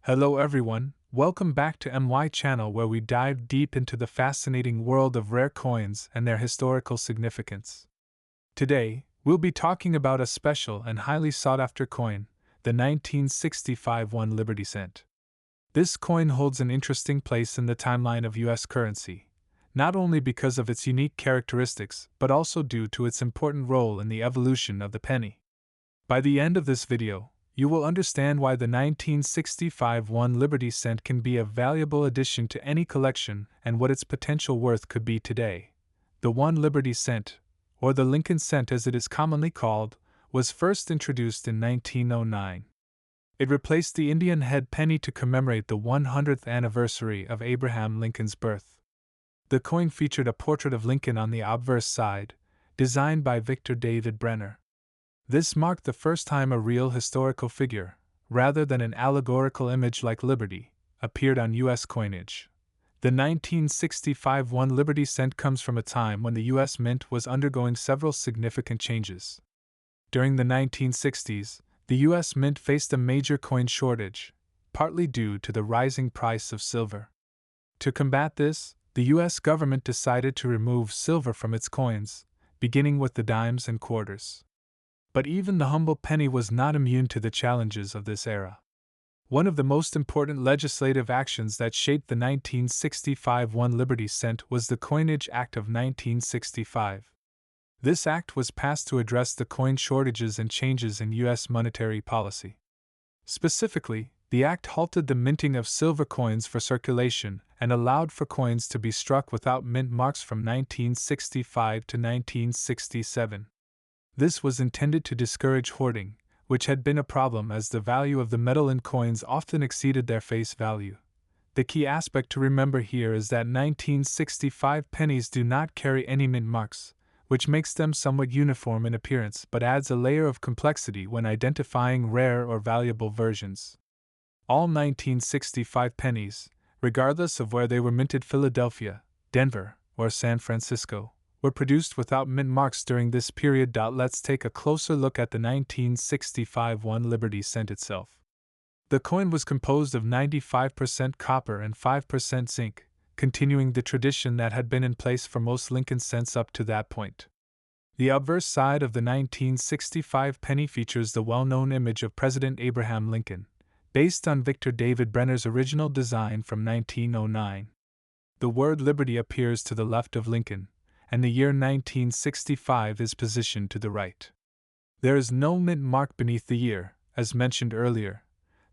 Hello everyone, welcome back to MY channel where we dive deep into the fascinating world of rare coins and their historical significance. Today, we'll be talking about a special and highly sought after coin, the 1965 1 Liberty Cent. This coin holds an interesting place in the timeline of US currency, not only because of its unique characteristics but also due to its important role in the evolution of the penny. By the end of this video, you will understand why the 1965 1 Liberty Cent can be a valuable addition to any collection and what its potential worth could be today. The 1 Liberty Cent, or the Lincoln Cent as it is commonly called, was first introduced in 1909. It replaced the Indian head penny to commemorate the 100th anniversary of Abraham Lincoln's birth. The coin featured a portrait of Lincoln on the obverse side, designed by Victor David Brenner. This marked the first time a real historical figure, rather than an allegorical image like Liberty, appeared on U.S. coinage. The 1965 1 Liberty Cent comes from a time when the U.S. Mint was undergoing several significant changes. During the 1960s, the U.S. Mint faced a major coin shortage, partly due to the rising price of silver. To combat this, the U.S. government decided to remove silver from its coins, beginning with the dimes and quarters. But even the humble penny was not immune to the challenges of this era. One of the most important legislative actions that shaped the 1965 1 Liberty Cent was the Coinage Act of 1965. This act was passed to address the coin shortages and changes in U.S. monetary policy. Specifically, the act halted the minting of silver coins for circulation and allowed for coins to be struck without mint marks from 1965 to 1967. This was intended to discourage hoarding, which had been a problem as the value of the metal in coins often exceeded their face value. The key aspect to remember here is that 1965 pennies do not carry any mint marks, which makes them somewhat uniform in appearance but adds a layer of complexity when identifying rare or valuable versions. All 1965 pennies, regardless of where they were minted, Philadelphia, Denver, or San Francisco, were produced without mint marks during this period. Let's take a closer look at the 1965 1 Liberty Cent itself. The coin was composed of 95% copper and 5% zinc, continuing the tradition that had been in place for most Lincoln cents up to that point. The obverse side of the 1965 penny features the well-known image of President Abraham Lincoln, based on Victor David Brenner's original design from 1909. The word Liberty appears to the left of Lincoln, and the year 1965 is positioned to the right. There is no mint mark beneath the year, as mentioned earlier.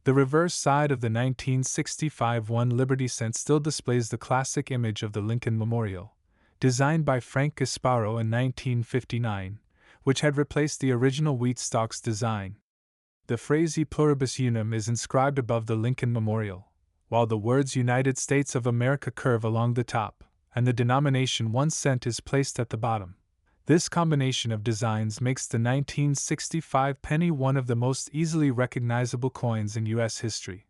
The reverse side of the 1965 1 Liberty Cent still displays the classic image of the Lincoln Memorial, designed by Frank Gasparo in 1959, which had replaced the original wheat stalks design. The phrase E pluribus unum is inscribed above the Lincoln Memorial, while the words United States of America curve along the top, and the denomination 1 cent is placed at the bottom. This combination of designs makes the 1965 penny one of the most easily recognizable coins in U.S. history.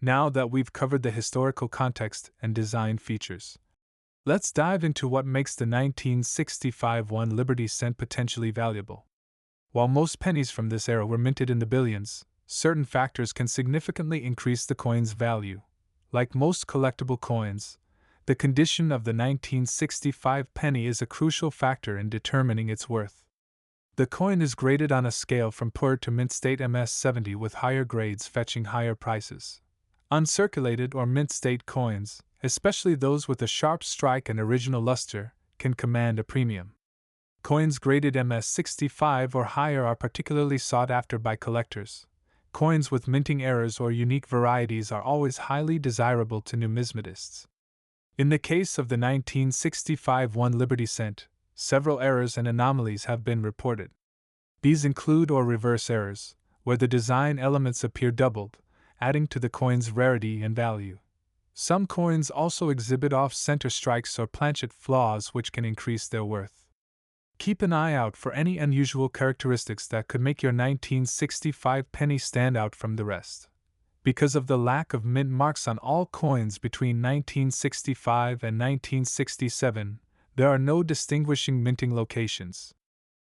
Now that we've covered the historical context and design features, let's dive into what makes the 1965 1 Liberty Cent potentially valuable. While most pennies from this era were minted in the billions, certain factors can significantly increase the coin's value. Like most collectible coins, the condition of the 1965 penny is a crucial factor in determining its worth. The coin is graded on a scale from poor to mint state MS-70, with higher grades fetching higher prices. Uncirculated or mint state coins, especially those with a sharp strike and original luster, can command a premium. Coins graded MS-65 or higher are particularly sought after by collectors. Coins with minting errors or unique varieties are always highly desirable to numismatists. In the case of the 1965 1 Liberty Cent, several errors and anomalies have been reported. These include or reverse errors, where the design elements appear doubled, adding to the coin's rarity and value. Some coins also exhibit off-center strikes or planchet flaws which can increase their worth. Keep an eye out for any unusual characteristics that could make your 1965 penny stand out from the rest. Because of the lack of mint marks on all coins between 1965 and 1967, there are no distinguishing minting locations.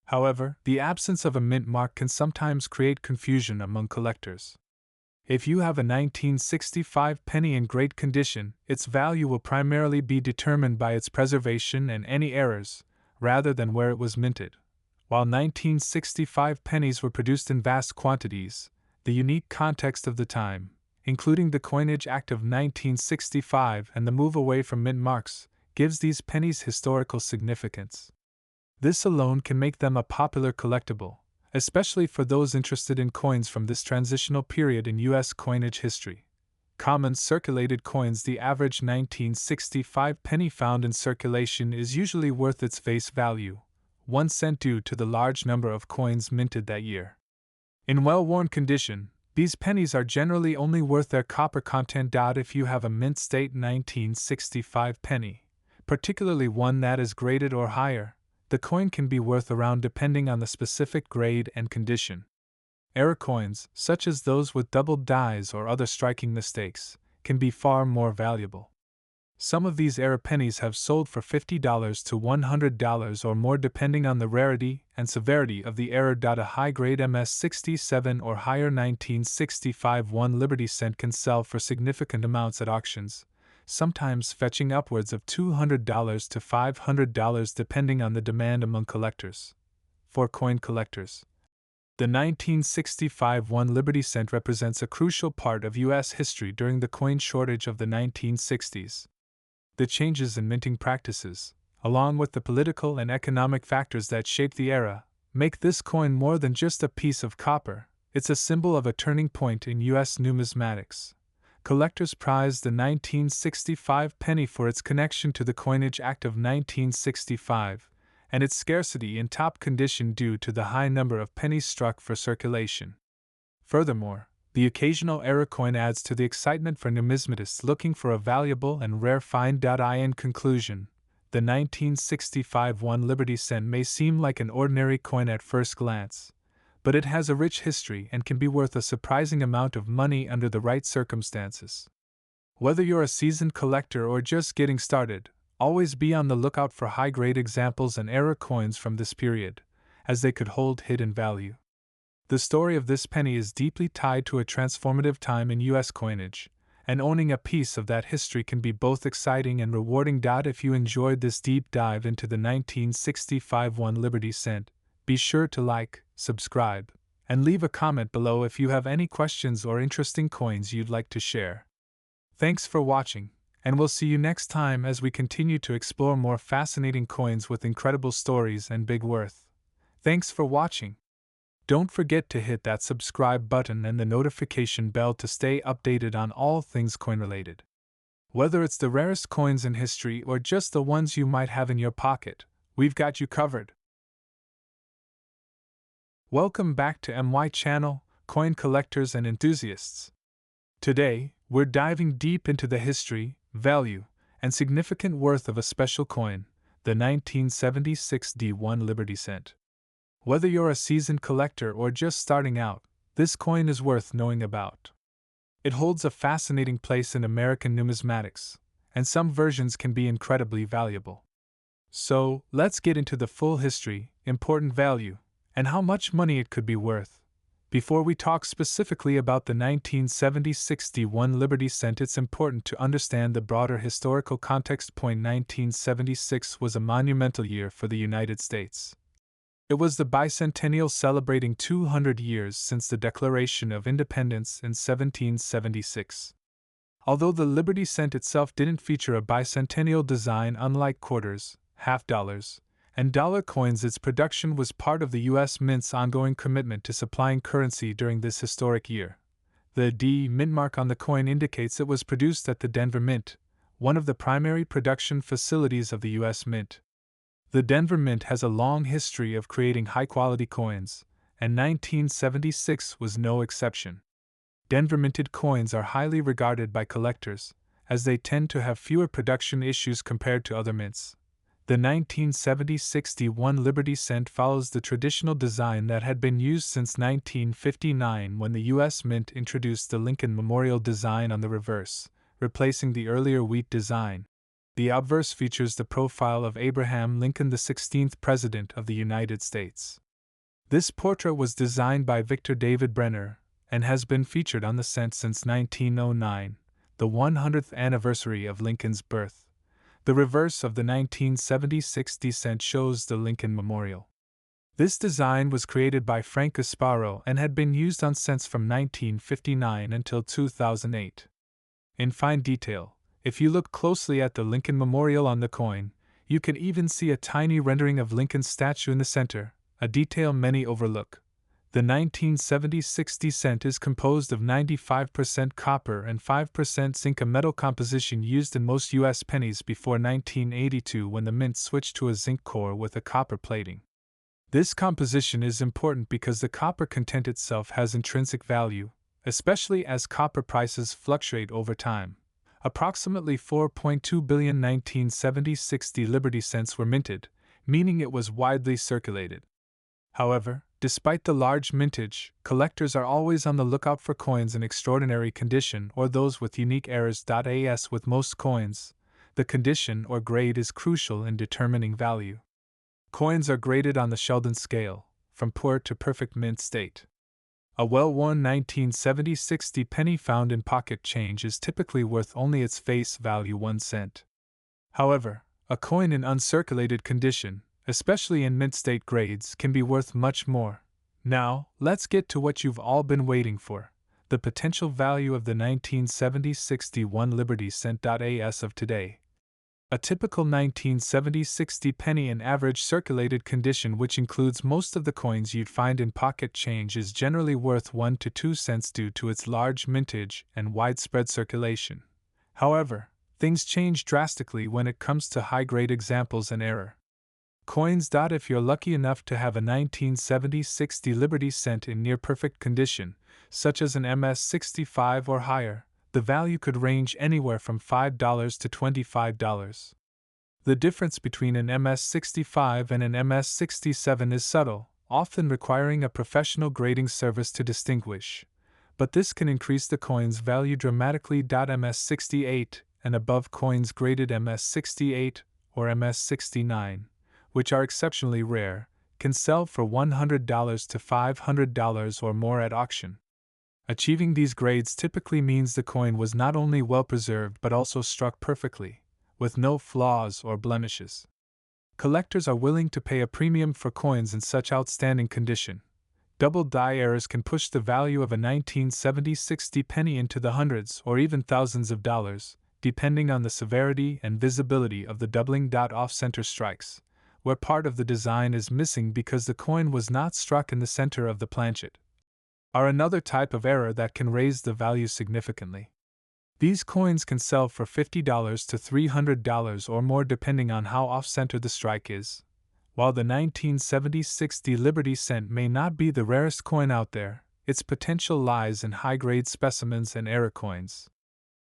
However, the absence of a mint mark can sometimes create confusion among collectors. If you have a 1965 penny in great condition, its value will primarily be determined by its preservation and any errors, rather than where it was minted. While 1965 pennies were produced in vast quantities, the unique context of the time, including the Coinage Act of 1965 and the move away from mint marks, gives these pennies historical significance. This alone can make them a popular collectible, especially for those interested in coins from this transitional period in U.S. coinage history. Common circulated coins. The average 1965 penny found in circulation is usually worth its face value, 1 cent, due to the large number of coins minted that year. In well-worn condition, these pennies are generally only worth their copper content. If you have a mint state 1965 penny, particularly one that is graded or higher, the coin can be worth around depending on the specific grade and condition. Error coins, such as those with doubled dies or other striking mistakes, can be far more valuable. Some of these error pennies have sold for $50 to $100 or more depending on the rarity and severity of the error. A high-grade MS-67 or higher 1965 1 Liberty cent can sell for significant amounts at auctions, sometimes fetching upwards of $200 to $500 depending on the demand among collectors. For coin collectors, the 1965 1 Liberty cent represents a crucial part of U.S. history during the coin shortage of the 1960s. The changes in minting practices, along with the political and economic factors that shaped the era, make this coin more than just a piece of copper. It's a symbol of a turning point in U.S. numismatics. Collectors prized the 1965 penny for its connection to the Coinage Act of 1965, and its scarcity in top condition due to the high number of pennies struck for circulation. Furthermore, the occasional error coin adds to the excitement for numismatists looking for a valuable and rare find. In conclusion, the 1965 1 Liberty cent may seem like an ordinary coin at first glance, but it has a rich history and can be worth a surprising amount of money under the right circumstances. Whether you're a seasoned collector or just getting started, always be on the lookout for high-grade examples and error coins from this period, as they could hold hidden value. The story of this penny is deeply tied to a transformative time in U.S. coinage, and owning a piece of that history can be both exciting and rewarding. If you enjoyed this deep dive into the 1965 1 Liberty cent, be sure to like, subscribe, and leave a comment below if you have any questions or interesting coins you'd like to share. Thanks for watching, and we'll see you next time as we continue to explore more fascinating coins with incredible stories and big worth. Thanks for watching. Don't forget to hit that subscribe button and the notification bell to stay updated on all things coin-related. Whether it's the rarest coins in history or just the ones you might have in your pocket, we've got you covered. Welcome back to MY Channel, coin collectors and enthusiasts. Today, we're diving deep into the history, value, and significant worth of a special coin, the 1976 D1 Liberty cent. Whether you're a seasoned collector or just starting out, this coin is worth knowing about. It holds a fascinating place in American numismatics, and some versions can be incredibly valuable. So, let's get into the full history, important value, and how much money it could be worth. Before we talk specifically about the 1976 D1 Liberty cent, it's important to understand the broader historical context. 1976 was a monumental year for the United States. It was the bicentennial, celebrating 200 years since the Declaration of Independence in 1776. Although the Liberty cent itself didn't feature a bicentennial design, unlike quarters, half dollars, and dollar coins, its production was part of the U.S. Mint's ongoing commitment to supplying currency during this historic year. The D Mint mark on the coin indicates it was produced at the Denver Mint, one of the primary production facilities of the U.S. Mint. The Denver Mint has a long history of creating high-quality coins, and 1976 was no exception. Denver minted coins are highly regarded by collectors, as they tend to have fewer production issues compared to other mints. The 1976 D1 Liberty cent follows the traditional design that had been used since 1959, when the U.S. Mint introduced the Lincoln Memorial design on the reverse, replacing the earlier wheat design. The obverse features the profile of Abraham Lincoln, the 16th President of the United States. This portrait was designed by Victor David Brenner, and has been featured on the cent since 1909, the 100th anniversary of Lincoln's birth. The reverse of the 1970 60 cent shows the Lincoln Memorial. This design was created by Frank Gasparo and had been used on cents from 1959 until 2008. In fine detail, if you look closely at the Lincoln Memorial on the coin, you can even see a tiny rendering of Lincoln's statue in the center, a detail many overlook. The 1970 60 cent is composed of 95% copper and 5% zinc, a metal composition used in most U.S. pennies before 1982 when the mint switched to a zinc core with a copper plating. This composition is important because the copper content itself has intrinsic value, especially as copper prices fluctuate over time. Approximately 4.2 billion 1970 60 Liberty cents were minted, meaning it was widely circulated. However, despite the large mintage, collectors are always on the lookout for coins in extraordinary condition or those with unique errors. As with most coins, the condition or grade is crucial in determining value. Coins are graded on the Sheldon scale, from poor to perfect mint state. A well-worn 1970 60 penny found in pocket change is typically worth only its face value 1 cent. However, a coin in uncirculated condition, especially in mint state grades, can be worth much more. Now, let's get to what you've all been waiting for: the potential value of the 1970 61 Liberty cent. As of today, a typical 1970 60 penny in average circulated condition, which includes most of the coins you'd find in pocket change, is generally worth 1 to 2 cents due to its large mintage and widespread circulation. However, things change drastically when it comes to high-grade examples and error coins. If you're lucky enough to have a 1970 60 Liberty cent in near-perfect condition, such as an MS-65 or higher, the value could range anywhere from $5 to $25. The difference between an MS-65 and an MS-67 is subtle, often requiring a professional grading service to distinguish, but this can increase the coin's value dramatically. MS-68 and above coins graded MS-68 or MS-69, which are exceptionally rare, can sell for $100 to $500 or more at auction. Achieving these grades typically means the coin was not only well preserved but also struck perfectly, with no flaws or blemishes. Collectors are willing to pay a premium for coins in such outstanding condition. Double die errors can push the value of a 1970 60 penny into the hundreds or even thousands of dollars, depending on the severity and visibility of the doubling. Off-center strikes, where part of the design is missing because the coin was not struck in the center of the planchet, are another type of error that can raise the value significantly. These coins can sell for $50 to $300 or more depending on how off-center the strike is. While the 1970 60 Liberty cent may not be the rarest coin out there, its potential lies in high-grade specimens and error coins.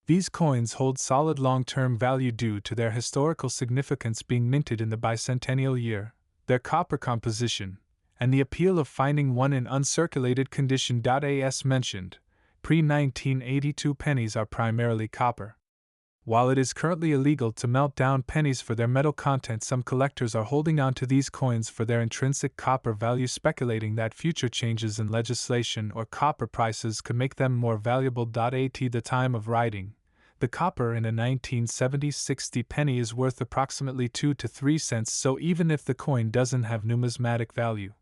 These coins hold solid long-term value due to their historical significance being minted in the bicentennial year, their copper composition, and the appeal of finding one in uncirculated condition. As mentioned, pre-1982 pennies are primarily copper. While it is currently illegal to melt down pennies for their metal content, some collectors are holding on to these coins for their intrinsic copper value, speculating that future changes in legislation or copper prices could make them more valuable. At the time of writing, the copper in a 1970 60 penny is worth approximately 2 to 3 cents, so even if the coin doesn't have numismatic value,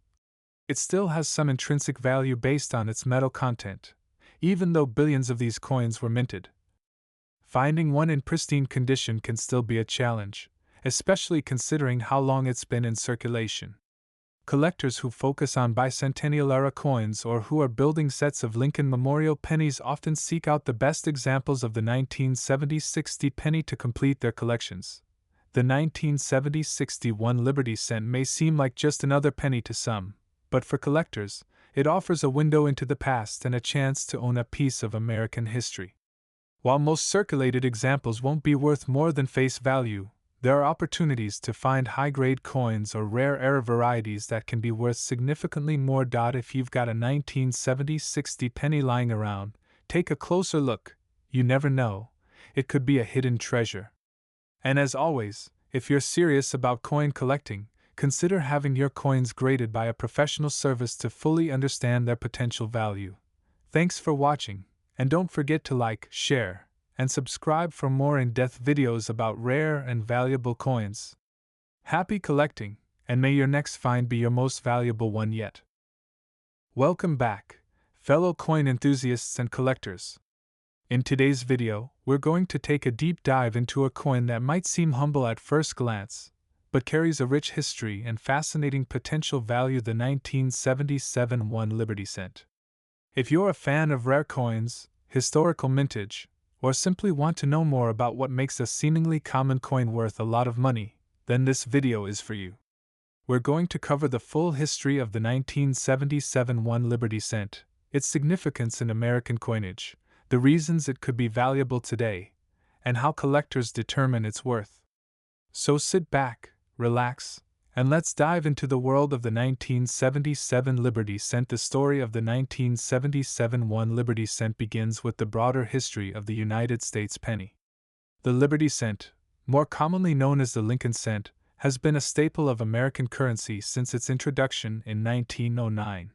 it still has some intrinsic value based on its metal content, even though billions of these coins were minted. Finding one in pristine condition can still be a challenge, especially considering how long it's been in circulation. Collectors who focus on bicentennial-era coins or who are building sets of Lincoln Memorial pennies often seek out the best examples of the 1970 60 penny to complete their collections. The 1970 61 Liberty cent may seem like just another penny to some, but for collectors, it offers a window into the past and a chance to own a piece of American history. While most circulated examples won't be worth more than face value, there are opportunities to find high-grade coins or rare error varieties that can be worth significantly more. If you've got a 1970 60 penny lying around, take a closer look. You never know, it could be a hidden treasure. And as always, if you're serious about coin collecting, consider having your coins graded by a professional service to fully understand their potential value. Thanks for watching, and don't forget to like, share, and subscribe for more in-depth videos about rare and valuable coins. Happy collecting, and may your next find be your most valuable one yet. Welcome back, fellow coin enthusiasts and collectors. In today's video, we're going to take a deep dive into a coin that might seem humble at first glance, but carries a rich history and fascinating potential value: the 1977 1 Liberty Cent. If you're a fan of rare coins, historical mintage, or simply want to know more about what makes a seemingly common coin worth a lot of money, then this video is for you. We're going to cover the full history of the 1977 1 Liberty Cent, its significance in American coinage, the reasons it could be valuable today, and how collectors determine its worth. So sit back, relax, and let's dive into the world of the 1977 Liberty Cent. The story of the 1977 1 Liberty Cent begins with the broader history of the United States penny. The Liberty Cent, more commonly known as the Lincoln Cent, has been a staple of American currency since its introduction in 1909.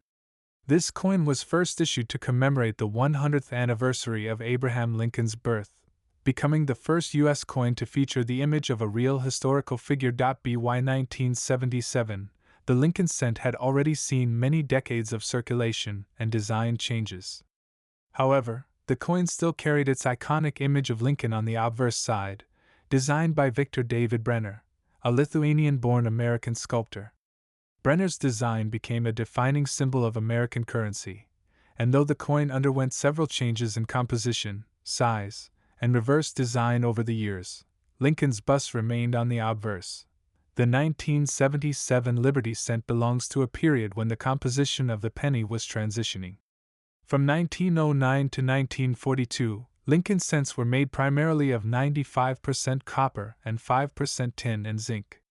This coin was first issued to commemorate the 100th anniversary of Abraham Lincoln's birth, becoming the first U.S. coin to feature the image of a real historical figure. By 1977, the Lincoln Cent had already seen many decades of circulation and design changes. However, the coin still carried its iconic image of Lincoln on the obverse side, designed by Victor David Brenner, a Lithuanian-born American sculptor. Brenner's design became a defining symbol of American currency, and though the coin underwent several changes in composition, size, and reverse design over the years, Lincoln's bust remained on the obverse. The 1977 Liberty Cent belongs to a period when the composition of the penny was transitioning. From 1909 to 1942, Lincoln cents were made primarily of 95% copper and 5% tin and zinc.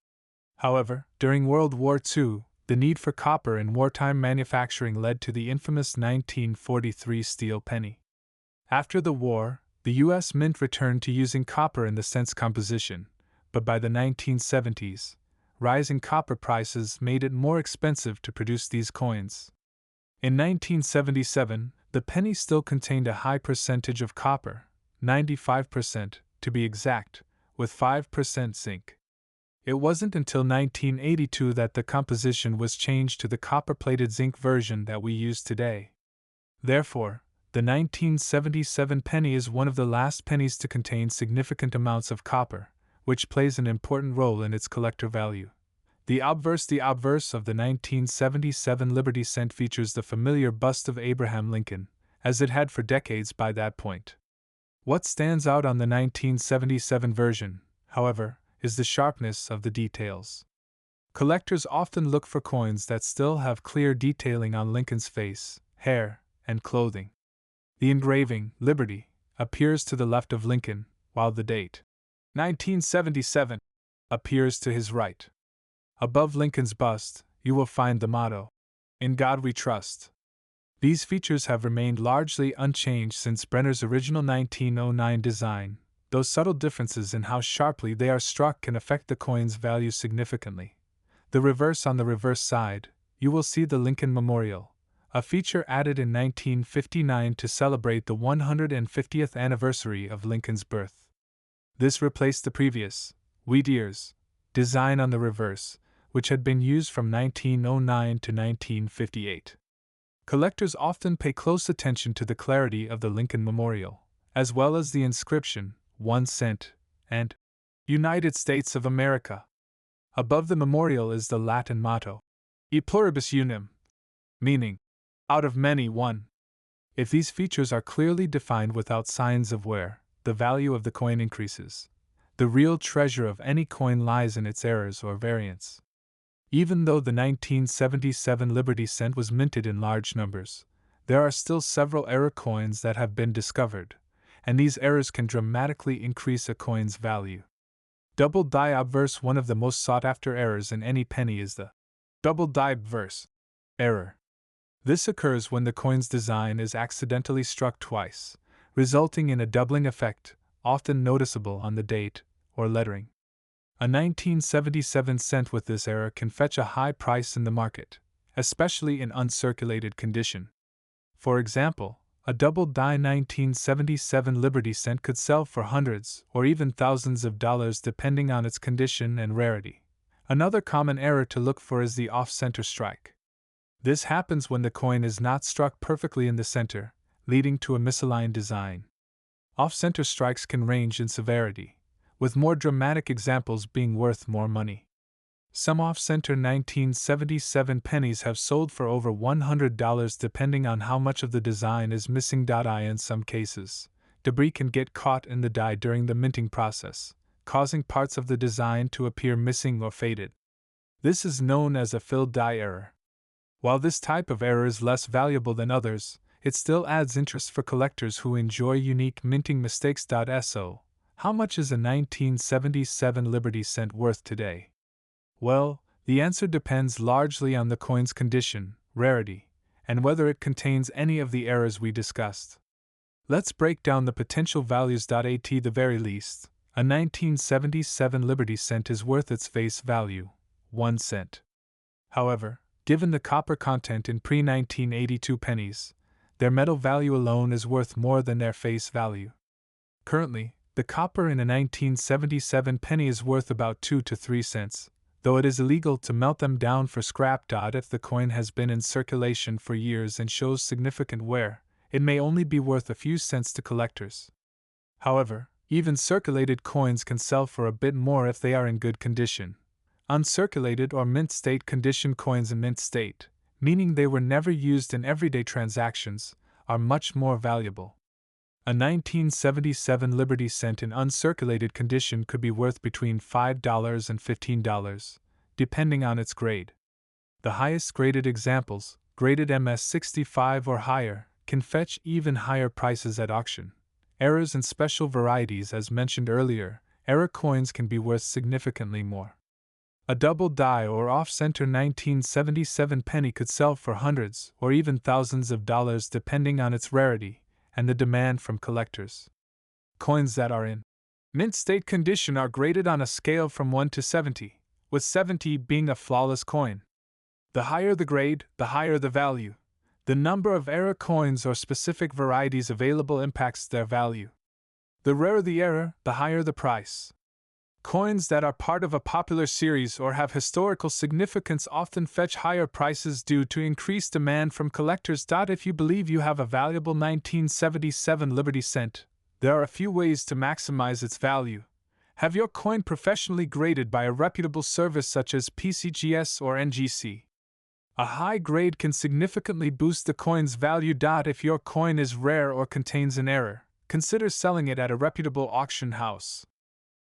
However, during World War II, the need for copper in wartime manufacturing led to the infamous 1943 steel penny. After the war, the U.S. Mint returned to using copper in the cent's composition, but by the 1970s, rising copper prices made it more expensive to produce these coins. In 1977, the penny still contained a high percentage of copper, 95% to be exact, with 5% zinc. It wasn't until 1982 that the composition was changed to the copper-plated zinc version that we use today. Therefore, the 1977 penny is one of the last pennies to contain significant amounts of copper, which plays an important role in its collector value. The obverse of the 1977 Liberty Cent features the familiar bust of Abraham Lincoln, as it had for decades by that point. What stands out on the 1977 version, however, is the sharpness of the details. Collectors often look for coins that still have clear detailing on Lincoln's face, hair, and clothing. The engraving, Liberty, appears to the left of Lincoln, while the date, 1977, appears to his right. Above Lincoln's bust, you will find the motto, "In God We Trust." These features have remained largely unchanged since Brenner's original 1909 design, though subtle differences in how sharply they are struck can affect the coin's value significantly. On the reverse side, you will see the Lincoln Memorial, a feature added in 1959 to celebrate the 150th anniversary of Lincoln's birth. This replaced the previous, Wheat Ears, design on the reverse, which had been used from 1909 to 1958. Collectors often pay close attention to the clarity of the Lincoln Memorial, as well as the inscription, 1 cent, and United States of America. Above the memorial is the Latin motto, E pluribus unum, meaning, out of many one. If these features are clearly defined without signs of wear, the value of the coin increases. The real treasure of any coin lies in its errors or variants. Even though the 1977 Liberty Cent was minted in large numbers, there are still several error coins that have been discovered, and these errors can dramatically increase a coin's value. Double die obverse. One of the most sought-after errors in any penny is the double die obverse error. This occurs when the coin's design is accidentally struck twice, resulting in a doubling effect, often noticeable on the date or lettering. A 1977 cent with this error can fetch a high price in the market, especially in uncirculated condition. For example, a double-die 1977 Liberty cent could sell for hundreds or even thousands of dollars depending on its condition and rarity. Another common error to look for is the off-center strike. This happens when the coin is not struck perfectly in the center, leading to a misaligned design. Off-center strikes can range in severity, with more dramatic examples being worth more money. Some off-center 1977 pennies have sold for over $100 depending on how much of the design is missing. In some cases, debris can get caught in the die during the minting process, causing parts of the design to appear missing or faded. This is known as a filled die error. While this type of error is less valuable than others, it still adds interest for collectors who enjoy unique minting mistakes. So, how much is a 1977 Liberty cent worth today? Well, the answer depends largely on the coin's condition, rarity, and whether it contains any of the errors we discussed. Let's break down the potential values. At the very least, a 1977 Liberty cent is worth its face value, 1 cent. However, given the copper content in pre-1982 pennies, their metal value alone is worth more than their face value. Currently, the copper in a 1977 penny is worth about 2 to 3 cents, though it is illegal to melt them down for scrap. If the coin has been in circulation for years and shows significant wear, it may only be worth a few cents to collectors. However, even circulated coins can sell for a bit more if they are in good condition. Uncirculated or mint state condition coins in mint state, meaning they were never used in everyday transactions, are much more valuable. A 1977 Liberty cent in uncirculated condition could be worth between $5 and $15, depending on its grade. The highest graded examples, graded MS65 or higher, can fetch even higher prices at auction. Errors and special varieties, as mentioned earlier, error coins can be worth significantly more. A double die or off-center 1977 penny could sell for hundreds or even thousands of dollars depending on its rarity and the demand from collectors. Coins that are in mint state condition are graded on a scale from 1 to 70, with 70 being a flawless coin. The higher the grade, the higher the value. The number of error coins or specific varieties available impacts their value. The rarer the error, the higher the price. Coins that are part of a popular series or have historical significance often fetch higher prices due to increased demand from collectors. If you believe you have a valuable 1977 Liberty cent, there are a few ways to maximize its value. Have your coin professionally graded by a reputable service such as PCGS or NGC. A high grade can significantly boost the coin's value. If your coin is rare or contains an error, consider selling it at a reputable auction house.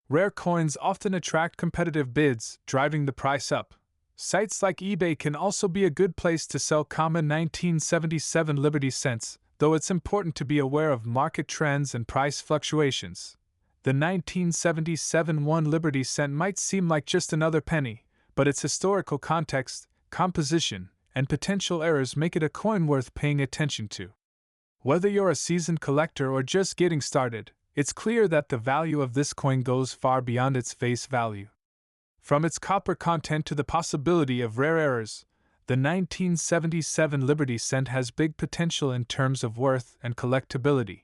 Rare coins often attract competitive bids, driving the price up. Sites like eBay can also be a good place to sell common 1977 Liberty cents, though it's important to be aware of market trends and price fluctuations. The 1977 1 Liberty cent might seem like just another penny, but its historical context, composition, and potential errors make it a coin worth paying attention to. Whether you're a seasoned collector or just getting started, it's clear that the value of this coin goes far beyond its face value. From its copper content to the possibility of rare errors, the 1977 Liberty cent has big potential in terms of worth and collectability.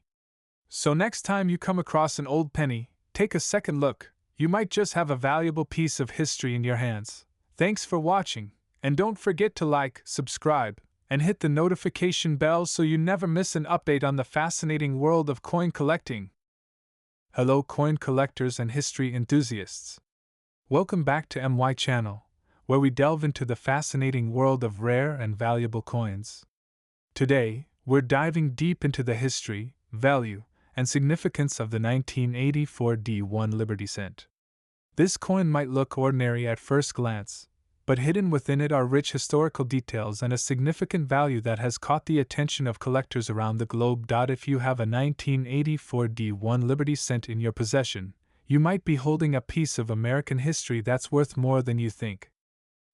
So next time you come across an old penny, take a second look. You might just have a valuable piece of history in your hands. Thanks for watching, and don't forget to like, subscribe, and hit the notification bell so you never miss an update on the fascinating world of coin collecting. Hello coin collectors and history enthusiasts. Welcome back to MY Channel, where we delve into the fascinating world of rare and valuable coins. Today, we're diving deep into the history, value, and significance of the 1984 D1 Liberty cent. This coin might look ordinary at first glance, but hidden within it are rich historical details and a significant value that has caught the attention of collectors around the globe. If you have a 1984 D1 Liberty cent in your possession, you might be holding a piece of American history that's worth more than you think.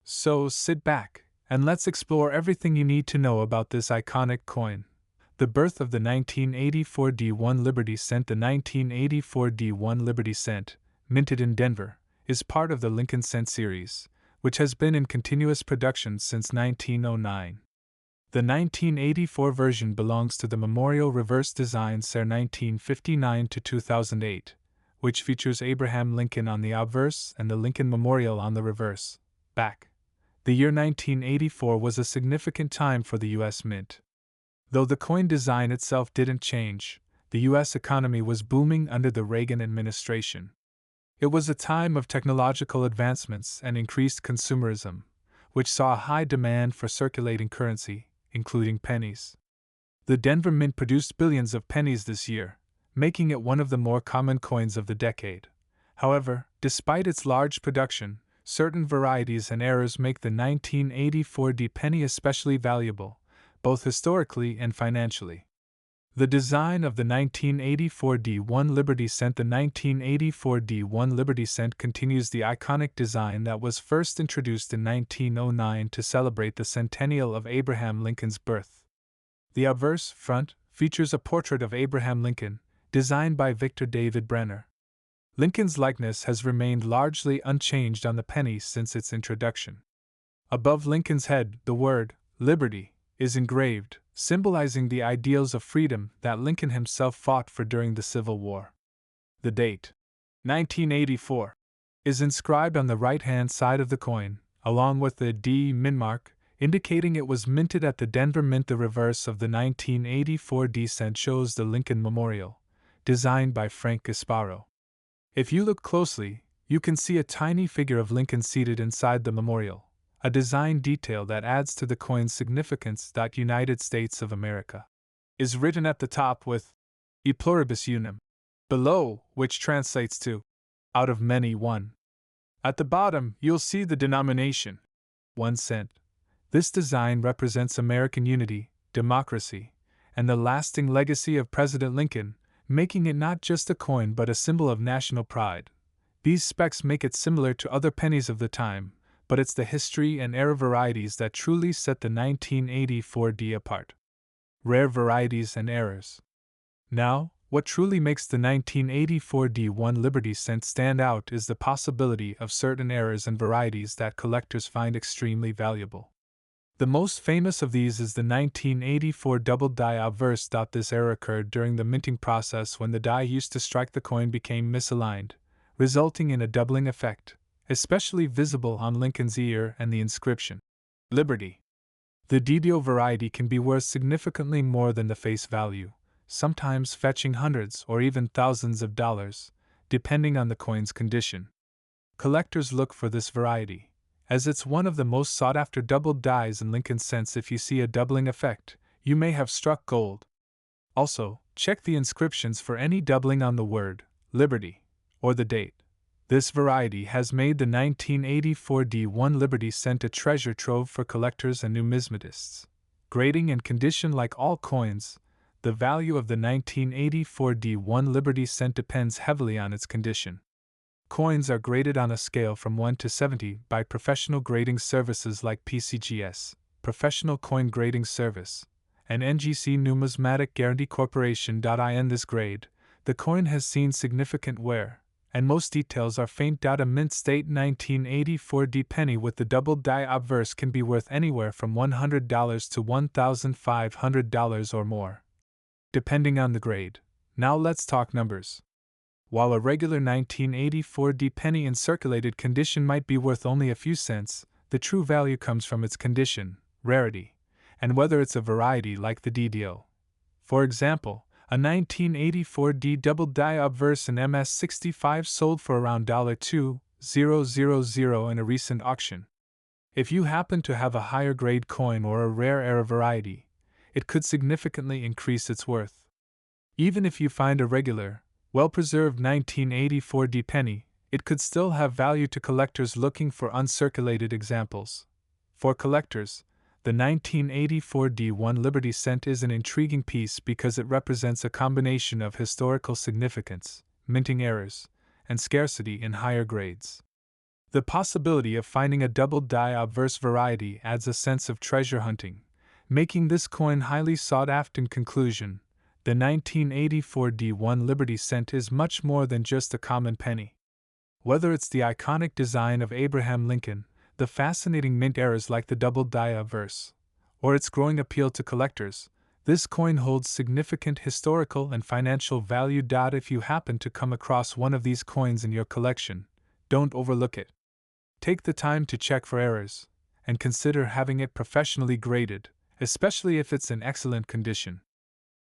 So sit back, and let's explore everything you need to know about this iconic coin. The birth of the 1984 D1 Liberty cent. The 1984 D1 Liberty cent, minted in Denver, is part of the Lincoln Cent series, which has been in continuous production since 1909. The 1984 version belongs to the Memorial Reverse Design Ser 1959 to 2008, which features Abraham Lincoln on the obverse and the Lincoln Memorial on the reverse, back. The year 1984 was a significant time for the U.S. Mint. Though the coin design itself didn't change, the U.S. economy was booming under the Reagan administration. It was a time of technological advancements and increased consumerism, which saw a high demand for circulating currency, including pennies. The Denver Mint produced billions of pennies this year, making it one of the more common coins of the decade. However, despite its large production, certain varieties and errors make the 1984 D penny especially valuable, both historically and financially. The design of the 1984 D1 Liberty Cent. The 1984 D1 Liberty Cent continues the iconic design that was first introduced in 1909 to celebrate the centennial of Abraham Lincoln's birth. The obverse front features a portrait of Abraham Lincoln, designed by Victor David Brenner. Lincoln's likeness has remained largely unchanged on the penny since its introduction. Above Lincoln's head, the word, Liberty, is engraved, symbolizing the ideals of freedom that Lincoln himself fought for during the Civil War. The date, 1984, is inscribed on the right-hand side of the coin, along with the D mint mark, indicating it was minted at the Denver Mint. The reverse of the 1984 D cent shows the Lincoln Memorial, designed by Frank Gasparo. If you look closely, you can see a tiny figure of Lincoln seated inside the memorial, a design detail that adds to the coin's significance. United States of America is written at the top with E pluribus unum, below, which translates to out of many one. At the bottom, you'll see the denomination, 1 cent. This design represents American unity, democracy, and the lasting legacy of President Lincoln, making it not just a coin but a symbol of national pride. These specs make it similar to other pennies of the time, but it's the history and era varieties that truly set the 1984 D apart. Rare varieties and errors. Now, what truly makes the 1984 D1 Liberty Cent stand out is the possibility of certain errors and varieties that collectors find extremely valuable. The most famous of these is the 1984 double die obverse. This error occurred during the minting process when the die used to strike the coin became misaligned, resulting in a doubling effect, especially visible on Lincoln's ear and the inscription, Liberty. The DDO variety can be worth significantly more than the face value, sometimes fetching hundreds or even thousands of dollars, depending on the coin's condition. Collectors look for this variety, as it's one of the most sought-after doubled dies in Lincoln cents. If you see a doubling effect, you may have struck gold. Also, check the inscriptions for any doubling on the word, Liberty, or the date. This variety has made the 1984 D1 Liberty Cent a treasure trove for collectors and numismatists. Grading and condition. Like all coins, the value of the 1984 D1 Liberty Cent depends heavily on its condition. Coins are graded on a scale from 1 to 70 by professional grading services like PCGS, Professional Coin Grading Service, and NGC Numismatic Guarantee Corporation. In this grade, the coin has seen significant wear, and most details are faint. A mint state 1984 D penny with the double die obverse can be worth anywhere from $100 to $1,500 or more, depending on the grade. Now let's talk numbers. While a regular 1984 D penny in circulated condition might be worth only a few cents, the true value comes from its condition, rarity, and whether it's a variety like the DDO. For example, a 1984 D double die obverse in MS65 sold for around $2,000 in a recent auction. If you happen to have a higher grade coin or a rare era variety, it could significantly increase its worth. Even if you find a regular, well-preserved 1984 D penny, it could still have value to collectors looking for uncirculated examples. For collectors, the 1984 D1 Liberty Cent is an intriguing piece because it represents a combination of historical significance, minting errors, and scarcity in higher grades. The possibility of finding a double die obverse variety adds a sense of treasure hunting, making this coin highly sought after. In conclusion, the 1984 D1 Liberty Cent is much more than just a common penny. Whether it's the iconic design of Abraham Lincoln, the fascinating mint errors like the double die obverse, or its growing appeal to collectors, this coin holds significant historical and financial value. If you happen to come across one of these coins in your collection, don't overlook it. Take the time to check for errors, and consider having it professionally graded, especially if it's in excellent condition.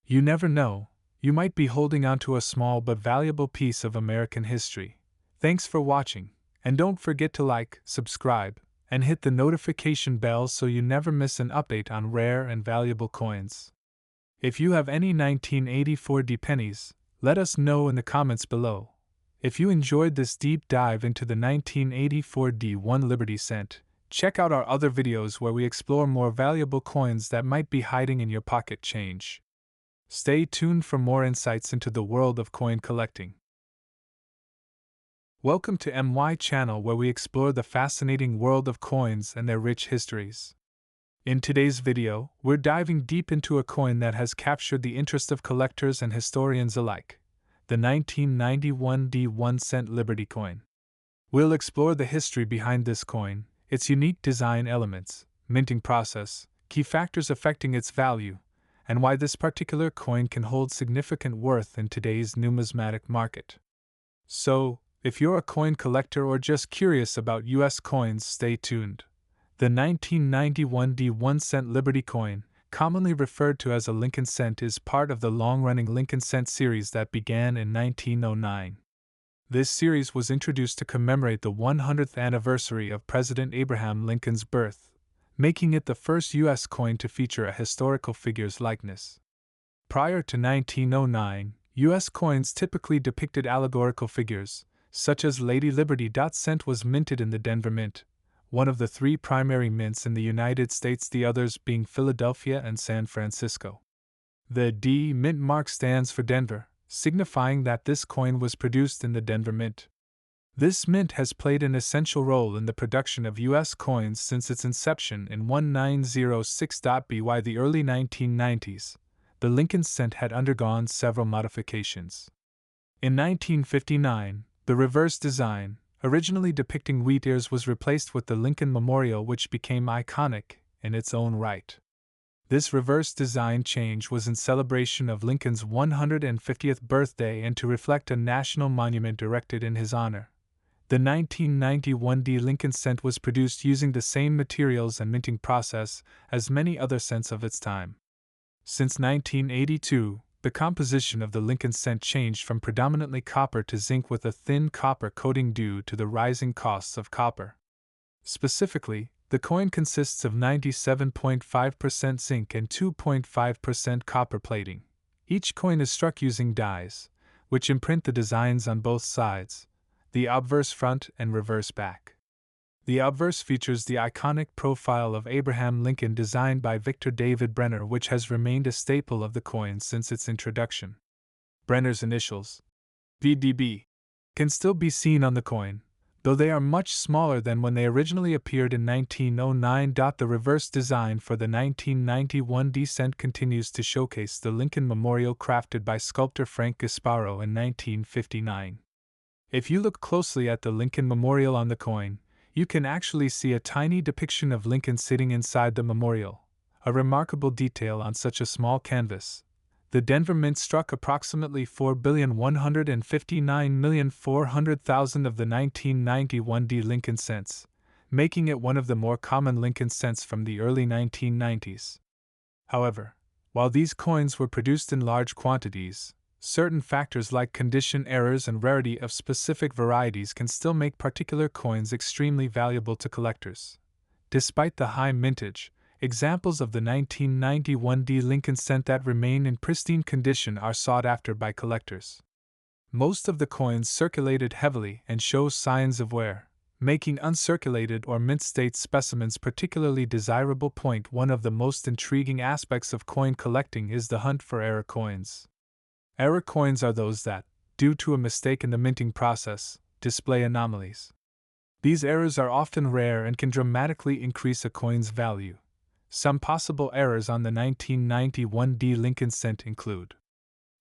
You never know, you might be holding onto a small but valuable piece of American history. Thanks for watching, and don't forget to like, subscribe, and hit the notification bell so you never miss an update on rare and valuable coins. If you have any 1984 D pennies, let us know in the comments below. If you enjoyed this deep dive into the 1984 D1 Liberty Cent, check out our other videos where we explore more valuable coins that might be hiding in your pocket change. Stay tuned for more insights into the world of coin collecting. Welcome to MY channel where we explore the fascinating world of coins and their rich histories. In today's video, we're diving deep into a coin that has captured the interest of collectors and historians alike, the 1991 D1 cent Liberty coin. We'll explore the history behind this coin, its unique design elements, minting process, key factors affecting its value, and why this particular coin can hold significant worth in today's numismatic market. So, if you're a coin collector or just curious about US coins, stay tuned. The 1991 D1 cent Liberty coin, commonly referred to as a Lincoln cent, is part of the long-running Lincoln cent series that began in 1909. This series was introduced to commemorate the 100th anniversary of President Abraham Lincoln's birth, making it the first U.S. coin to feature a historical figure's likeness. Prior to 1909, U.S. coins typically depicted allegorical figures, such as Lady Liberty. Cent was minted in the Denver Mint, one of the three primary mints in the United States, the others being Philadelphia and San Francisco. The D Mint mark stands for Denver, signifying that this coin was produced in the Denver Mint. This mint has played an essential role in the production of U.S. coins since its inception in 1906. By the early 1990s, the Lincoln cent had undergone several modifications. In 1959, the reverse design, originally depicting wheat ears, was replaced with the Lincoln Memorial, which became iconic in its own right. This reverse design change was in celebration of Lincoln's 150th birthday and to reflect a national monument erected in his honor. The 1991 D Lincoln cent was produced using the same materials and minting process as many other cents of its time. Since 1982, the composition of the Lincoln cent changed from predominantly copper to zinc with a thin copper coating due to the rising costs of copper. Specifically, the coin consists of 97.5% zinc and 2.5% copper plating. Each coin is struck using dies, which imprint the designs on both sides, the obverse front and reverse back. The obverse features the iconic profile of Abraham Lincoln designed by Victor David Brenner, which has remained a staple of the coin since its introduction. Brenner's initials, VDB, can still be seen on the coin, though they are much smaller than when they originally appeared in 1909. The reverse design for the 1991 D cent continues to showcase the Lincoln Memorial crafted by sculptor Frank Gasparo in 1959. If you look closely at the Lincoln Memorial on the coin, you can actually see a tiny depiction of Lincoln sitting inside the memorial, a remarkable detail on such a small canvas. The Denver Mint struck approximately 4,159,400,000 of the 1991 D Lincoln cents, making it one of the more common Lincoln cents from the early 1990s. However, while these coins were produced in large quantities, certain factors like condition errors and rarity of specific varieties can still make particular coins extremely valuable to collectors. Despite the high mintage, examples of the 1991 D Lincoln cent that remain in pristine condition are sought after by collectors. Most of the coins circulated heavily and show signs of wear, making uncirculated or mint state specimens particularly desirable. One of the most intriguing aspects of coin collecting is the hunt for error coins. Error coins are those that, due to a mistake in the minting process, display anomalies. These errors are often rare and can dramatically increase a coin's value. Some possible errors on the 1991 D Lincoln cent include: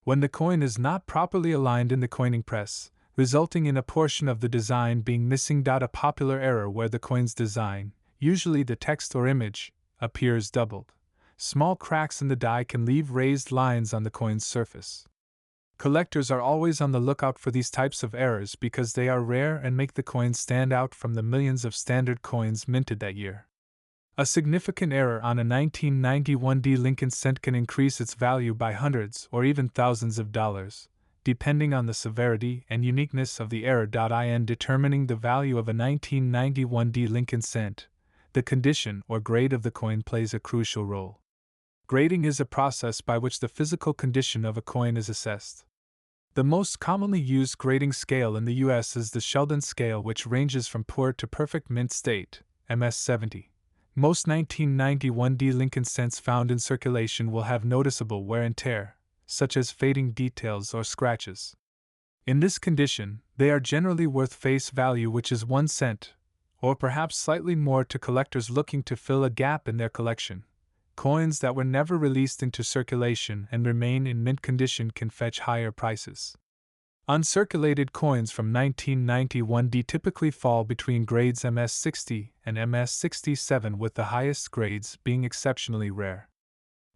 when the coin is not properly aligned in the coining press, resulting in a portion of the design being missing. A popular error where the coin's design, usually the text or image, appears doubled. Small cracks in the die can leave raised lines on the coin's surface. Collectors are always on the lookout for these types of errors because they are rare and make the coin stand out from the millions of standard coins minted that year. A significant error on a 1991 Lincoln cent can increase its value by hundreds or even thousands of dollars, depending on the severity and uniqueness of the error. In determining the value of a 1991 Lincoln cent, the condition or grade of the coin plays a crucial role. Grading is a process by which the physical condition of a coin is assessed. The most commonly used grading scale in the U.S. is the Sheldon scale, which ranges from poor to perfect mint state, MS-70. Most 1991 Lincoln cents found in circulation will have noticeable wear and tear, such as fading details or scratches. In this condition, they are generally worth face value, which is 1 cent, or perhaps slightly more to collectors looking to fill a gap in their collection. Coins that were never released into circulation and remain in mint condition can fetch higher prices. Uncirculated coins from 1991 typically fall between grades MS-60 and MS-67, with the highest grades being exceptionally rare.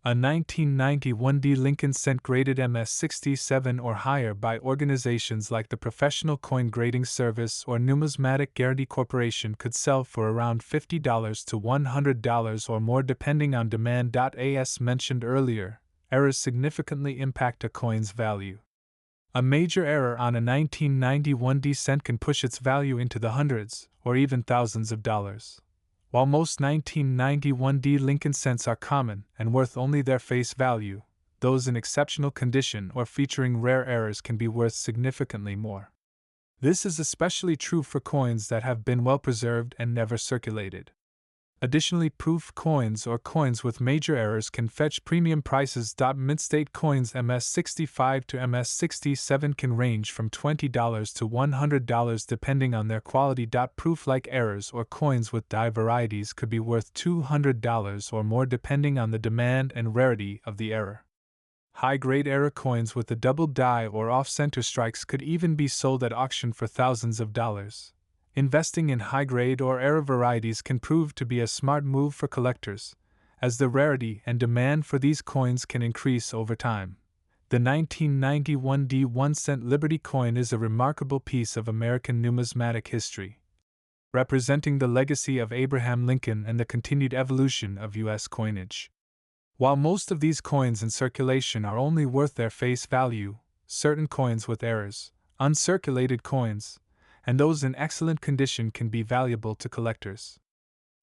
A 1991 Lincoln cent graded MS-67 or higher by organizations like the Professional Coin Grading Service or Numismatic Guarantee Corporation could sell for around $50 to $100 or more depending on demand. As mentioned earlier, errors significantly impact a coin's value. A major error on a 1991 cent can push its value into the hundreds or even thousands of dollars. While most 1991 Lincoln cents are common and worth only their face value, those in exceptional condition or featuring rare errors can be worth significantly more. This is especially true for coins that have been well preserved and never circulated. Additionally, proof coins or coins with major errors can fetch premium prices. Mint state coins MS-65 to MS-67 can range from $20 to $100 depending on their quality. Proof-like errors or coins with die varieties could be worth $200 or more depending on the demand and rarity of the error. High-grade error coins with a double die or off-center strikes could even be sold at auction for thousands of dollars. Investing in high-grade or error varieties can prove to be a smart move for collectors, as the rarity and demand for these coins can increase over time. The 1991 1-cent Liberty coin is a remarkable piece of American numismatic history, representing the legacy of Abraham Lincoln and the continued evolution of U.S. coinage. While most of these coins in circulation are only worth their face value, certain coins with errors, uncirculated coins, and those in excellent condition can be valuable to collectors.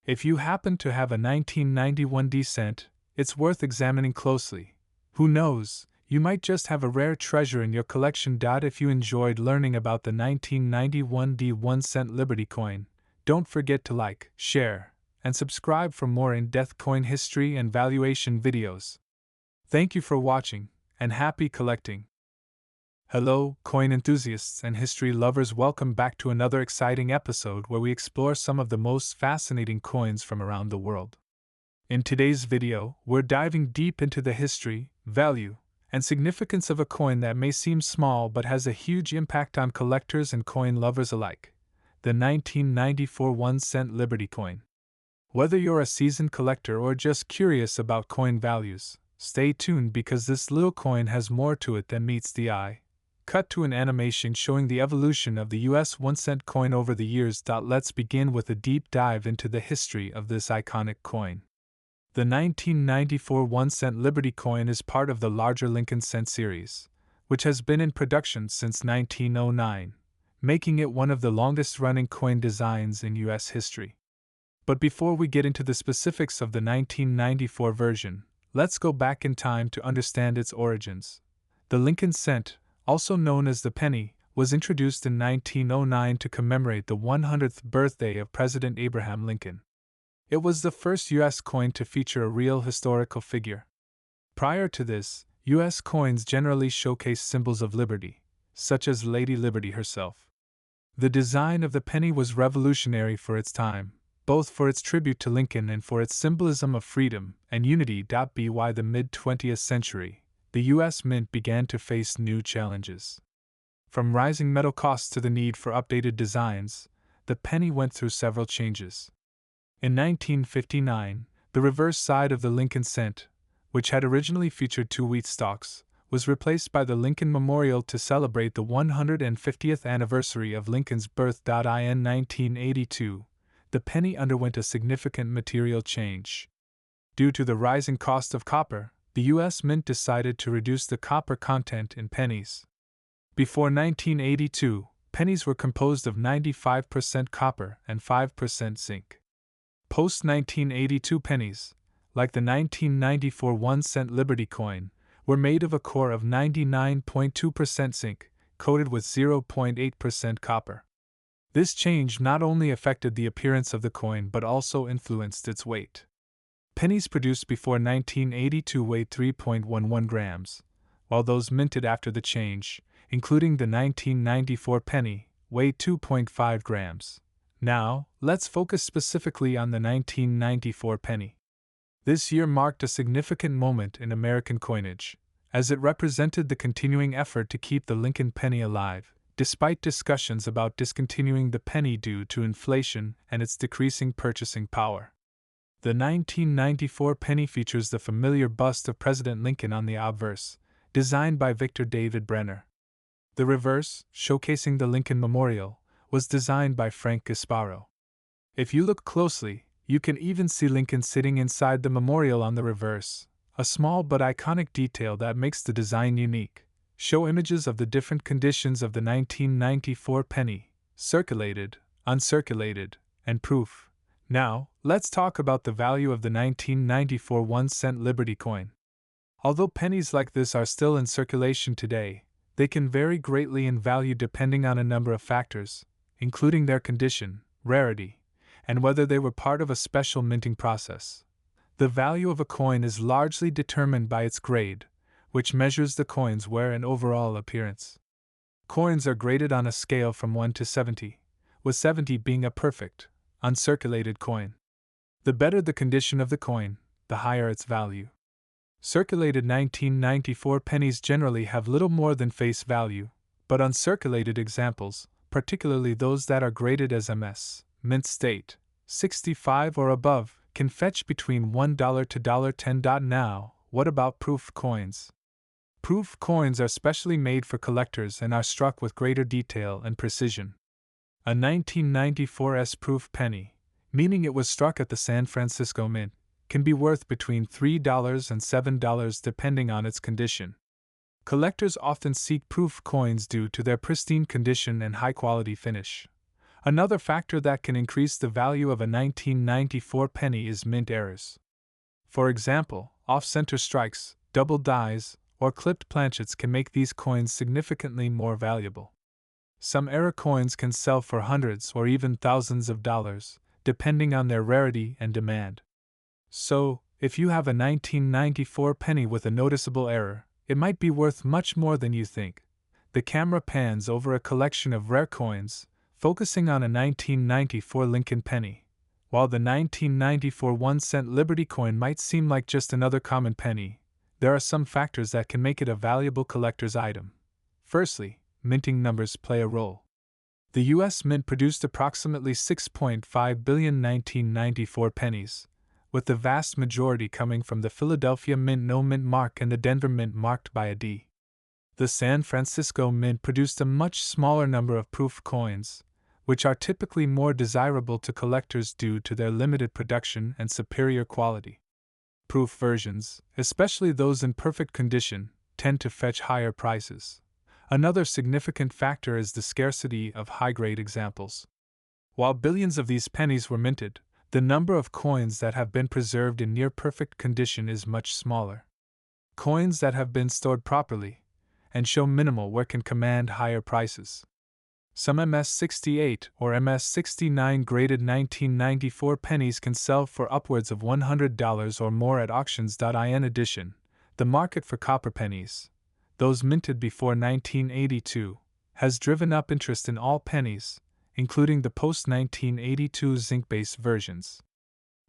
If you happen to have a 1991 cent, it's worth examining closely. Who knows, you might just have a rare treasure in your collection. If you enjoyed learning about the 1991 1-cent Liberty coin, don't forget to like, share, and subscribe for more in-depth coin history and valuation videos. Thank you for watching, and happy collecting! Hello, coin enthusiasts and history lovers, welcome back to another exciting episode where we explore some of the most fascinating coins from around the world. In today's video, we're diving deep into the history, value, and significance of a coin that may seem small but has a huge impact on collectors and coin lovers alike, the 1994 1-cent Liberty coin. Whether you're a seasoned collector or just curious about coin values, stay tuned because this little coin has more to it than meets the eye. Cut to an animation showing the evolution of the US 1-cent coin over the years. Let's begin with a deep dive into the history of this iconic coin. The 1994 1-cent Liberty coin is part of the larger Lincoln cent series, which has been in production since 1909, making it one of the longest-running coin designs in US history. But before we get into the specifics of the 1994 version, let's go back in time to understand its origins. The Lincoln cent, also known as the penny, was introduced in 1909 to commemorate the 100th birthday of President Abraham Lincoln. It was the first U.S. coin to feature a real historical figure. Prior to this, U.S. coins generally showcased symbols of liberty, such as Lady Liberty herself. The design of the penny was revolutionary for its time, both for its tribute to Lincoln and for its symbolism of freedom and unity. By the mid-20th century, the U.S. Mint began to face new challenges. From rising metal costs to the need for updated designs, the penny went through several changes. In 1959, the reverse side of the Lincoln cent, which had originally featured 2 wheat stalks, was replaced by the Lincoln Memorial to celebrate the 150th anniversary of Lincoln's birth. In 1982, the penny underwent a significant material change. Due to the rising cost of copper, the U.S. Mint decided to reduce the copper content in pennies. Before 1982, pennies were composed of 95% copper and 5% zinc. Post-1982 pennies, like the 1994 1-cent Liberty coin, were made of a core of 99.2% zinc, coated with 0.8% copper. This change not only affected the appearance of the coin but also influenced its weight. Pennies produced before 1982 weighed 3.11 grams, while those minted after the change, including the 1994 penny, weighed 2.5 grams. Now, let's focus specifically on the 1994 penny. This year marked a significant moment in American coinage, as it represented the continuing effort to keep the Lincoln penny alive, despite discussions about discontinuing the penny due to inflation and its decreasing purchasing power. The 1994 penny features the familiar bust of President Lincoln on the obverse, designed by Victor David Brenner. The reverse, showcasing the Lincoln Memorial, was designed by Frank Gasparo. If you look closely, you can even see Lincoln sitting inside the memorial on the reverse, a small but iconic detail that makes the design unique. Show images of the different conditions of the 1994 penny: circulated, uncirculated, and proof. Now, let's talk about the value of the 1994 1-cent Liberty coin. Although pennies like this are still in circulation today, they can vary greatly in value depending on a number of factors, including their condition, rarity, and whether they were part of a special minting process. The value of a coin is largely determined by its grade, which measures the coin's wear and overall appearance. Coins are graded on a scale from 1 to 70, with 70 being a perfect, uncirculated coin. The better the condition of the coin, the higher its value. Circulated 1994 pennies generally have little more than face value, but uncirculated examples, particularly those that are graded as MS, mint state, 65 or above, can fetch between $1 to $10. Now, what about proof coins? Proof coins are specially made for collectors and are struck with greater detail and precision. A 1994 S-proof penny, meaning it was struck at the San Francisco Mint, can be worth between $3 and $7 depending on its condition. Collectors often seek proof coins due to their pristine condition and high-quality finish. Another factor that can increase the value of a 1994 penny is mint errors. For example, off-center strikes, double dies, or clipped planchets can make these coins significantly more valuable. Some error coins can sell for hundreds or even thousands of dollars, depending on their rarity and demand. So, if you have a 1994 penny with a noticeable error, it might be worth much more than you think. The camera pans over a collection of rare coins, focusing on a 1994 Lincoln penny. While the 1994 1-cent Liberty coin might seem like just another common penny, there are some factors that can make it a valuable collector's item. Firstly, minting numbers play a role. The U.S. Mint produced approximately 6.5 billion 1994 pennies, with the vast majority coming from the Philadelphia Mint no mint mark and the Denver Mint marked by a D. The San Francisco Mint produced a much smaller number of proof coins, which are typically more desirable to collectors due to their limited production and superior quality. Proof versions, especially those in perfect condition, tend to fetch higher prices. Another significant factor is the scarcity of high-grade examples. While billions of these pennies were minted, the number of coins that have been preserved in near-perfect condition is much smaller. Coins that have been stored properly and show minimal wear can command higher prices. Some MS-68 or MS-69 graded 1994 pennies can sell for upwards of $100 or more at auctions. In addition, the market for copper pennies, those minted before 1982, has driven up interest in all pennies, including the post-1982 zinc-based versions.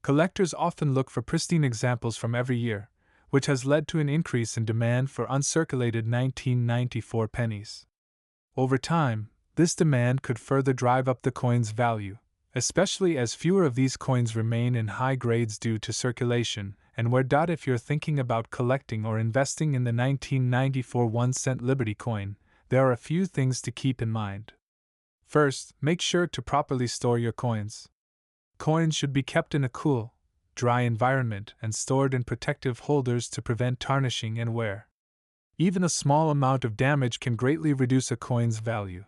Collectors often look for pristine examples from every year, which has led to an increase in demand for uncirculated 1994 pennies. Over time, this demand could further drive up the coin's value, especially as fewer of these coins remain in high grades due to circulation and where. If you're thinking about collecting or investing in the 1994 1-cent Liberty coin, there are a few things to keep in mind. First, make sure to properly store your coins. Coins should be kept in a cool, dry environment and stored in protective holders to prevent tarnishing and wear. Even a small amount of damage can greatly reduce a coin's value.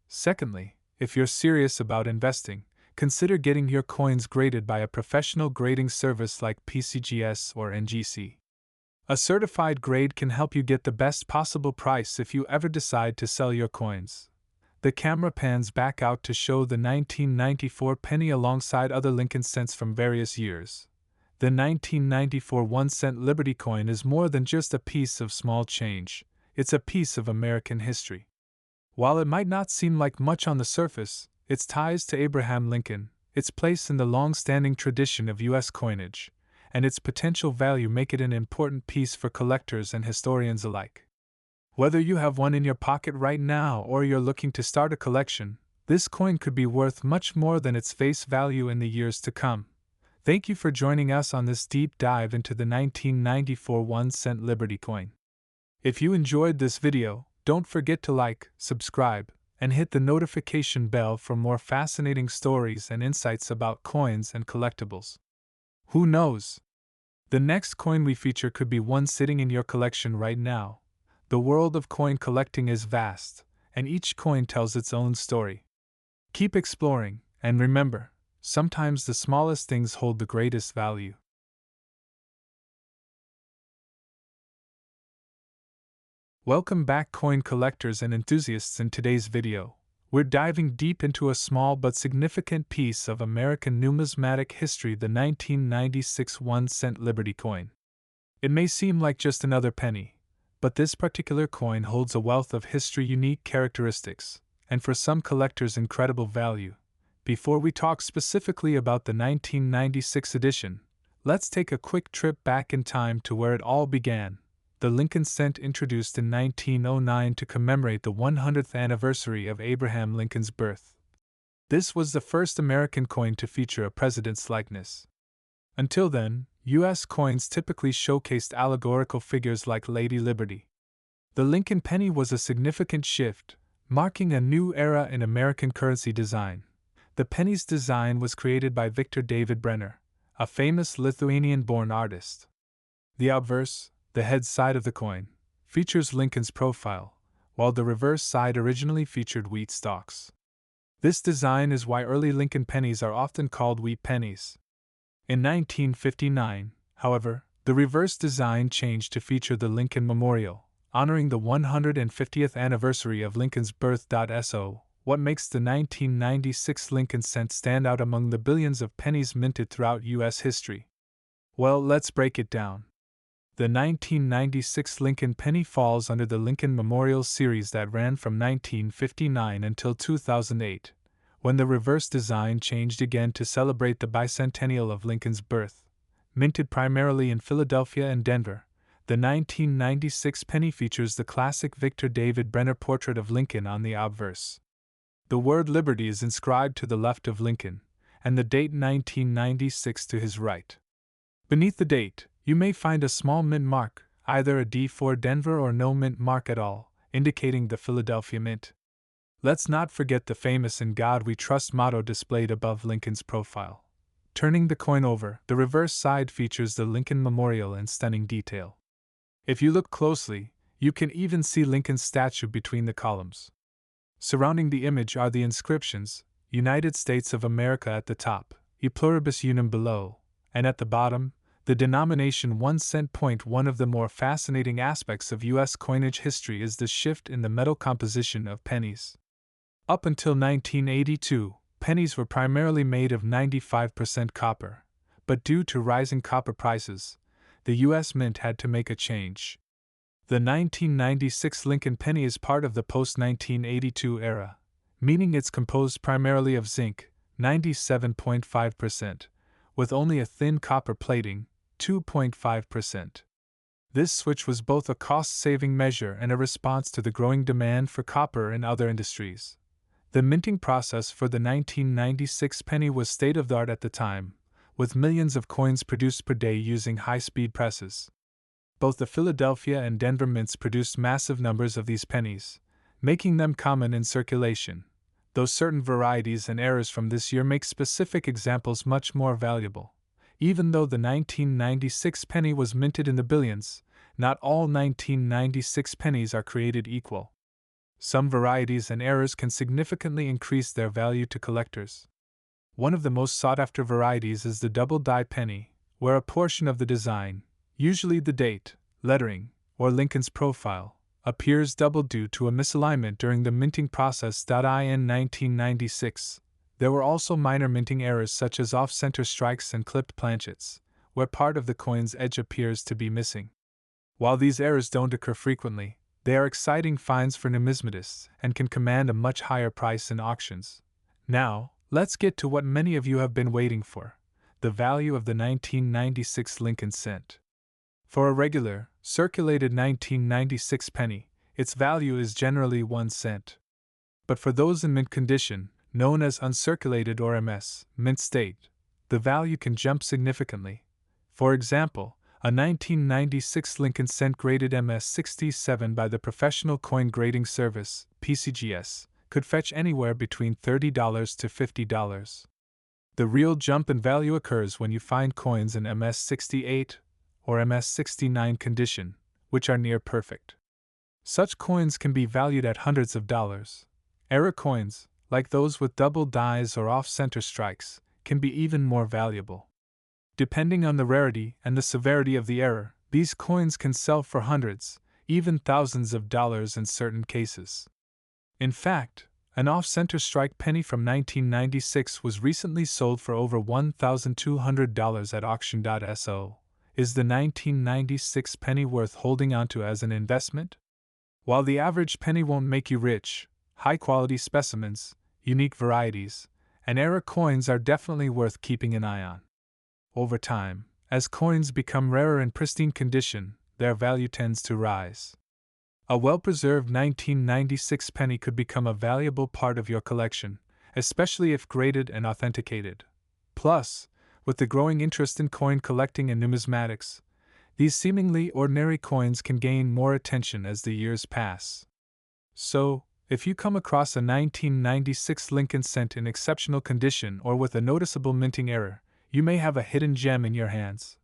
Secondly, if you're serious about investing, consider getting your coins graded by a professional grading service like PCGS or NGC. A certified grade can help you get the best possible price if you ever decide to sell your coins. The camera pans back out to show the 1994 penny alongside other Lincoln cents from various years. The 1994 1-cent Liberty coin is more than just a piece of small change, it's a piece of American history. While it might not seem like much on the surface, its ties to Abraham Lincoln, its place in the long-standing tradition of U.S. coinage, and its potential value make it an important piece for collectors and historians alike. Whether you have one in your pocket right now or you're looking to start a collection, this coin could be worth much more than its face value in the years to come. Thank you for joining us on this deep dive into the 1994 1-cent Liberty coin. If you enjoyed this video, don't forget to like, subscribe, and hit the notification bell for more fascinating stories and insights about coins and collectibles. Who knows? The next coin we feature could be one sitting in your collection right now. The world of coin collecting is vast, and each coin tells its own story. Keep exploring, and remember, sometimes the smallest things hold the greatest value. Welcome back, coin collectors and enthusiasts. In today's video, we're diving deep into a small but significant piece of American numismatic history, the 1996 1-cent Liberty coin. It may seem like just another penny, but this particular coin holds a wealth of history, unique characteristics, and for some collectors incredible value. Before we talk specifically about the 1996 edition, let's take a quick trip back in time to where it all began. The Lincoln cent, introduced in 1909 to commemorate the 100th anniversary of Abraham Lincoln's birth. This was the first American coin to feature a president's likeness. Until then, U.S. coins typically showcased allegorical figures like Lady Liberty. The Lincoln penny was a significant shift, marking a new era in American currency design. The penny's design was created by Victor David Brenner, a famous Lithuanian-born artist. The obverse, the head side of the coin, features Lincoln's profile, while the reverse side originally featured wheat stalks. This design is why early Lincoln pennies are often called wheat pennies. In 1959, however, the reverse design changed to feature the Lincoln Memorial, honoring the 150th anniversary of Lincoln's birth. So, what makes the 1996 Lincoln cent stand out among the billions of pennies minted throughout U.S. history? Well, let's break it down. The 1996 Lincoln penny falls under the Lincoln Memorial series that ran from 1959 until 2008. When the reverse design changed again to celebrate the bicentennial of Lincoln's birth. Minted primarily in Philadelphia and Denver, the 1996 penny features the classic Victor David Brenner portrait of Lincoln on the obverse. The word Liberty is inscribed to the left of Lincoln, and the date 1996 to his right. Beneath the date, you may find a small mint mark, either a D for Denver or no mint mark at all, indicating the Philadelphia Mint. Let's not forget the famous "In God We Trust" motto displayed above Lincoln's profile. Turning the coin over, the reverse side features the Lincoln Memorial in stunning detail. If you look closely, you can even see Lincoln's statue between the columns. Surrounding the image are the inscriptions, United States of America at the top, E Pluribus Unum below, and at the bottom, the denomination 1 cent. One of the more fascinating aspects of U.S. coinage history is the shift in the metal composition of pennies. Up until 1982, pennies were primarily made of 95% copper, but due to rising copper prices, the U.S. Mint had to make a change. The 1996 Lincoln penny is part of the post-1982 era, meaning it's composed primarily of zinc, 97.5%, with only a thin copper plating, 2.5%. This switch was both a cost-saving measure and a response to the growing demand for copper in other industries. The minting process for the 1996 penny was state-of-the-art at the time, with millions of coins produced per day using high-speed presses. Both the Philadelphia and Denver mints produced massive numbers of these pennies, making them common in circulation, though certain varieties and errors from this year make specific examples much more valuable. Even though the 1996 penny was minted in the billions, not all 1996 pennies are created equal. Some varieties and errors can significantly increase their value to collectors. One of the most sought-after varieties is the double-die penny, where a portion of the design, usually the date, lettering, or Lincoln's profile, appears double due to a misalignment during the minting process. In 1996, there were also minor minting errors such as off-center strikes and clipped planchets, where part of the coin's edge appears to be missing. While these errors don't occur frequently, they are exciting finds for numismatists and can command a much higher price in auctions. Now, let's get to what many of you have been waiting for: the value of the 1996 Lincoln cent. For a regular, circulated 1996 penny, its value is generally 1 cent. But for those in mint condition, known as uncirculated or MS, mint state, the value can jump significantly. For example, a 1996 Lincoln cent graded MS-67 by the Professional Coin Grading Service, PCGS, could fetch anywhere between $30 to $50. The real jump in value occurs when you find coins in MS-68 or MS-69 condition, which are near perfect. Such coins can be valued at hundreds of dollars. Error coins, like those with double dies or off-center strikes, can be even more valuable. Depending on the rarity and the severity of the error, these coins can sell for hundreds, even thousands of dollars in certain cases. In fact, an off-center strike penny from 1996 was recently sold for over $1,200 at auction.so. Is the 1996 penny worth holding onto as an investment? While the average penny won't make you rich, high-quality specimens, unique varieties, and error coins are definitely worth keeping an eye on. Over time, as coins become rarer in pristine condition, their value tends to rise. A well-preserved 1996 penny could become a valuable part of your collection, especially if graded and authenticated. Plus, with the growing interest in coin collecting and numismatics, these seemingly ordinary coins can gain more attention as the years pass. So, if you come across a 1996 Lincoln cent in exceptional condition or with a noticeable minting error, you may have a hidden gem in your hands.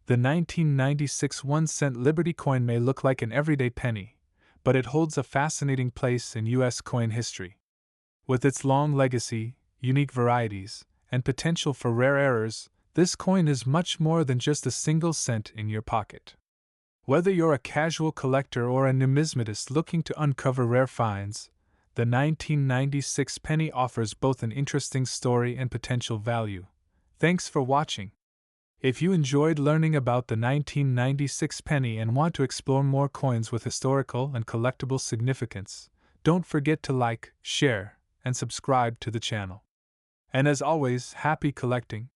The 1996 1-cent Liberty coin may look like an everyday penny, but it holds a fascinating place in U.S. coin history. With its long legacy, unique varieties, and potential for rare errors, this coin is much more than just a single cent in your pocket. Whether you're a casual collector or a numismatist looking to uncover rare finds, the 1996 penny offers both an interesting story and potential value. Thanks for watching. If you enjoyed learning about the 1996 penny and want to explore more coins with historical and collectible significance, don't forget to like, share, and subscribe to the channel. And as always, happy collecting!